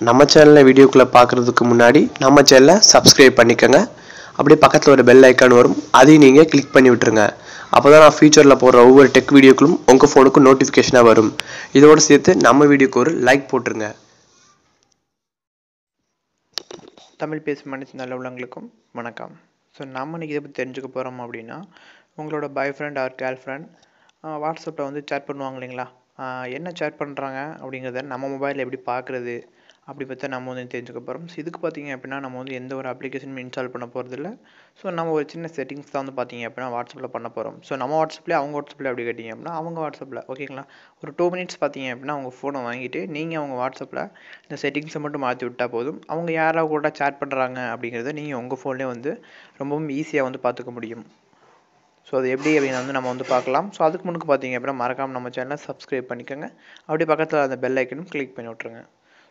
நம்ம சேனல்ல வீடியோக்குள்ள பார்க்குறதுக்கு முன்னாடி நம்ம சேனலை சப்ஸ்கிரைப் பண்ணிக்கோங்க. அப்படியே பக்கத்தில் ஒரு பெல் ஐக்கான் வரும், அதையும் நீங்கள் கிளிக் பண்ணி விட்டுருங்க. அப்போ தான் நான் ஃபியூச்சரில் போடுற ஒவ்வொரு டெக் வீடியோக்களும் உங்கள் ஃபோனுக்கு நோட்டிஃபிகேஷனாக வரும். இதோடு சேர்த்து நம்ம வீடியோக்கு ஒரு லைக் போட்டுருங்க. தமிழ் பேசும் மனுஷன் நல்ல உள்ளவங்களுக்கும் வணக்கம். ஸோ நம்ம இன்றைக்கி இதை பற்றி தெரிஞ்சுக்க போகிறோம் அப்படின்னா, உங்களோட பாய் ஃப்ரெண்ட் ஆர் கேர்ள் ஃப்ரெண்ட் வாட்ஸ்அப்பில் வந்து சேட் பண்ணுவாங்க இல்லைங்களா? என்ன சேட் பண்ணுறாங்க அப்படிங்கிறத நம்ம மொபைலில் எப்படி பார்க்குறது அப்படி பற்றி நம்ம வந்து தெரிஞ்சுக்க போகிறோம். ஸோ இதுக்கு பார்த்தீங்க அப்படின்னா நம்ம வந்து எந்த ஒரு அப்ளிகேஷனும் இன்ஸ்டால் பண்ண போகிறதில்ல. ஸோ நம்ம ஒரு சின்ன செட்டிங்ஸ் தான் வந்து பார்த்தீங்க அப்படின்னா வாட்ஸ்அப்பில் பண்ண போகிறோம். ஸோ நம்ம வாட்ஸ்அப்லேயே அவங்க வாட்ஸ்அப்பில் அப்படி கேட்டிங்க அப்படின்னா அவங்க வாட்ஸ்அப்பில் ஓகேங்களா, ஒரு 2 மினிட்ஸ் பார்த்தீங்க அப்படின்னா அவங்க ஃபோனை வாங்கிட்டு நீங்கள் அவங்க வாட்ஸ்அப்பில் இந்த செட்டிங்ஸை மட்டும் மாற்றி விட்டால் போதும். அவங்க யாராவது கூட சேட் பண்ணுறாங்க அப்படிங்கிறத நீங்கள் உங்கள் ஃபோன்லேயே வந்து ரொம்பவும் ஈஸியாக வந்து பார்த்துக்க முடியும். ஸோ அது எப்படி அப்படின்னு வந்து நம்ம வந்து பார்க்கலாம். ஸோ அதுக்கு முன்னுக்கு பார்த்தீங்க அப்படின்னா மறக்காமல் நம்ம சேனலை சப்ஸ்கிரைப் பண்ணிக்கோங்க. அப்படியே பக்கத்தில் அந்த பெல் ஐக்கனும் கிளிக் பண்ணி விட்ருங்க.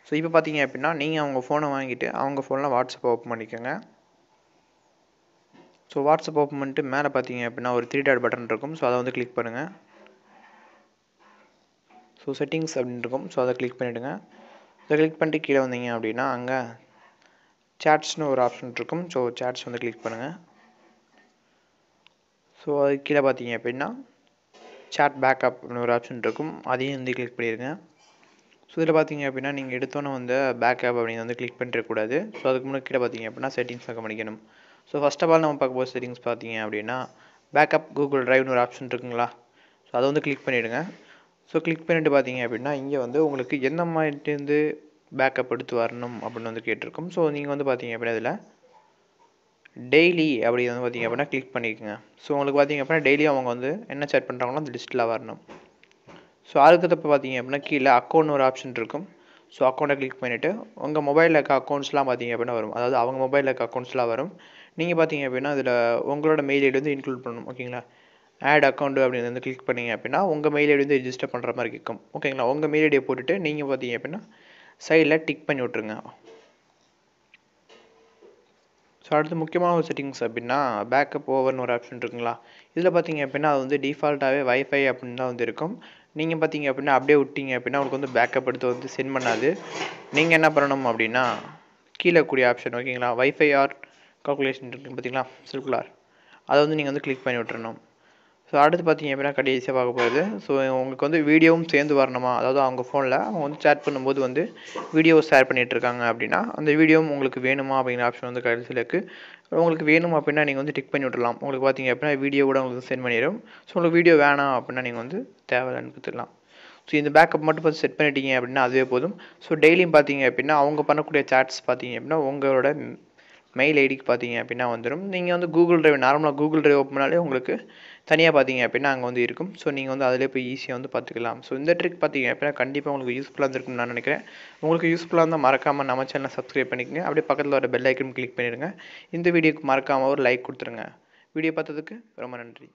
ஸோ இப்போ பார்த்தீங்க அப்படின்னா நீங்கள் அவங்க ஃபோனை வாங்கிட்டு அவங்க ஃபோனில் வாட்ஸ்அப் ஓப்பன் பண்ணிக்கோங்க. ஸோ வாட்ஸ்அப் ஓப்பன் பண்ணிட்டு மேலே பார்த்தீங்க அப்படின்னா ஒரு 3 டாட் பட்டன் இருக்கும். ஸோ அதை வந்து கிளிக் பண்ணுங்கள். ஸோ செட்டிங்ஸ் அப்படின்னு இருக்கும். ஸோ அதை கிளிக் பண்ணிவிடுங்க. அதை கிளிக் பண்ணிட்டு கீழே வந்தீங்க அப்படின்னா அங்கே சேட்ஸ்னு ஒரு ஆப்ஷன் இருக்கும். ஸோ சேட்ஸ் வந்து கிளிக் பண்ணுங்கள். ஸோ அது கீழே பார்த்தீங்க அப்படின்னா சேட் பேக்கப்னு ஒரு ஆப்ஷன் இருக்கும். அதையும் வந்து கிளிக் பண்ணிடுங்க. ஸோ இதில் பார்த்தீங்க அப்படின்னா நீங்கள் எடுத்தோன்னே வந்து பேக்கப் அப்படின்னு வந்து கிளிக் பண்ணிடக்கூடாது. ஸோ அதுக்கு முன்னாடி கீழே பார்த்தீங்க அப்படின்னா செட்டிங்ஸ் கவனிக்கணும். ஸோ ஃபர்ஸ்ட் ஆஃப் ஆல் நம்ம பார்க்கும்போது செட்டிங்ஸ் பார்த்தீங்க அப்படின்னா பேக்கப் கூகுள் டிரைவ்னு ஒரு ஆப்ஷன் இருக்குங்களா? ஸோ அதை வந்து கிளிக் பண்ணிவிடுங்க. ஸோ கிளிக் பண்ணிவிட்டு பார்த்தீங்க அப்படின்னா இங்கே வந்து உங்களுக்கு எந்த மாதிரிலேருந்து பேக்கப் எடுத்து வரணும் அப்படின்னு வந்து கேட்டிருக்கும். ஸோ நீங்கள் வந்து பார்த்தீங்க அப்படின்னா இதில் டெய்லி அப்படி வந்து பார்த்தீங்க அப்படின்னா கிளிக் பண்ணிக்கோங்க. ஸோ உங்களுக்கு பார்த்தீங்க அப்படின்னா டெய்லியும் அவங்க வந்து என்ன சேட் பண்ணுறாங்களோ அந்த லிஸ்ட்டில் வரணும். ஸோ அதுக்கப்புறம் பார்த்தீங்க அப்படின்னா கீழே அக்கௌண்ட் ஒரு ஆப்ஷன் இருக்கும். ஸோ அக்கௌண்ட்டை கிளிக் பண்ணிவிட்டு உங்கள் மொபைலில் இருக்க அக்கௌண்ட்ஸ்லாம் பார்த்தீங்க அப்படின்னா வரும். அதாவது அவங்க மொபைலில் இருக்க அக்கௌண்ட்ஸ்லாம் வரும். நீங்கள் பார்த்தீங்க அப்படின்னா அதில் உங்களோட மெயில் ஐடி வந்து இன்க்ளூட் பண்ணணும். ஓகேங்களா? ஆட் அக்கௌண்ட் அப்படின்னு வந்து கிளிக் பண்ணிங்க அப்படின்னா உங்கள் மெயில் ஐடி வந்து ரெஜிஸ்டர் பண்ணுற மாதிரி இருக்கும். ஓகேங்களா? உங்கள் மெயில் ஐடியை போட்டுட்டு நீங்கள் பார்த்தீங்க அப்படின்னா சைடில் டிக் பண்ணி விட்ருங்க. ஸோ அடுத்து முக்கியமான ஒரு செட்டிங்ஸ் அப்படின்னா பேக்கப் ஓவர்னு ஒரு ஆப்ஷன் இருக்குங்களா? இதில் பார்த்தீங்க அப்படின்னா அது வந்து டிஃபால்ட்டாகவே வைஃபை அப்படின்னு தான் வந்து இருக்கும். நீங்கள் பார்த்தீங்க அப்படின்னா அப்படியே விட்டீங்க அப்படின்னா உங்களுக்கு வந்து பேக்கப் எடுத்து வந்து சென்ட் பண்ணாது. நீங்கள் என்ன பண்ணணும் அப்படின்னா கீழே கூடிய ஆப்ஷன் ஓகேங்களா, வைஃபை ஆர் கால்குலேஷன் இருக்குது பார்த்தீங்களா, சர்க்குலர், அதை வந்து நீங்கள் வந்து கிளிக் பண்ணி விட்டுறணும். ஸோ அடுத்து பார்த்தீங்க அப்படின்னா கடைசியாக பார்க்க போகுது. ஸோ உங்களுக்கு வந்து வீடியோவும் சேர்ந்து வரணுமா, அதாவது அவங்க ஃபோனில் அவங்க வந்து சேட் பண்ணும்போது வந்து வீடியோ ஷேர் பண்ணிகிட்ருக்காங்க அப்படின்னா அந்த வீடியோவும் உங்களுக்கு வேணுமா அப்படிங்கிற ஆப்ஷன் வந்து கடைசியில் இருக்குது. உங்களுக்கு வேணும் அப்படின்னா நீங்கள் வந்து டிக் பண்ணி விட்டுடலாம். உங்களுக்கு பார்த்தீங்க அப்படின்னா வீடியோ கூட உங்களுக்கு சென்ட் பண்ணிடும். ஸோ உங்களுக்கு வீடியோ வேணாம் அப்படின்னா நீங்கள் வந்து தேவையில்லைன்னு கொடுத்துடலாம். ஸோ இந்த பேக்கப் மட்டும் பார்த்து செட் பண்ணிட்டீங்க அப்படின்னா அதுவே போதும். ஸோ டெய்லியும் பார்த்தீங்க அப்படின்னா அவங்க பண்ணக்கூடிய சேட்ஸ் பார்த்தீங்க அப்படின்னா உங்களோட மெயில் ஐடிக்கு பார்த்தீங்க அப்படின்னா வந்துடும். நீங்கள் வந்து கூகுள் டிரைவ் நார்மலாக கூகுள் டிரைவ் ஓப்பன் பண்ணாலே உங்களுக்கு தனியாக பார்த்தீங்க அப்படின்னா அங்கே வந்து இருக்கும். ஸோ நீங்கள் வந்து அதிலே போய் ஈஸியாக வந்து பார்த்துக்கலாம். ஸோ இந்த ட்ரிக் பார்த்தீங்க அப்படின்னா கண்டிப்பாக உங்களுக்கு யூஸ்ஃபுல்லாக இருந்திருக்கும்னு நான் நினைக்கிறேன். உங்களுக்கு யூஸ்ஃபுல்லாக இருந்தால் மறக்காமல் நம்ம சேனலை சப்ஸ்கிரைப் பண்ணிக்கங்க. அப்படியே பக்கத்தில் வர பெல் ஐக்கன் கிளிக் பண்ணிடுங்க. இந்த வீடியோக்கு மறக்காமல் ஒரு லைக் கொடுத்துருங்க. வீடியோ பார்த்ததுக்கு ரொம்ப நன்றி.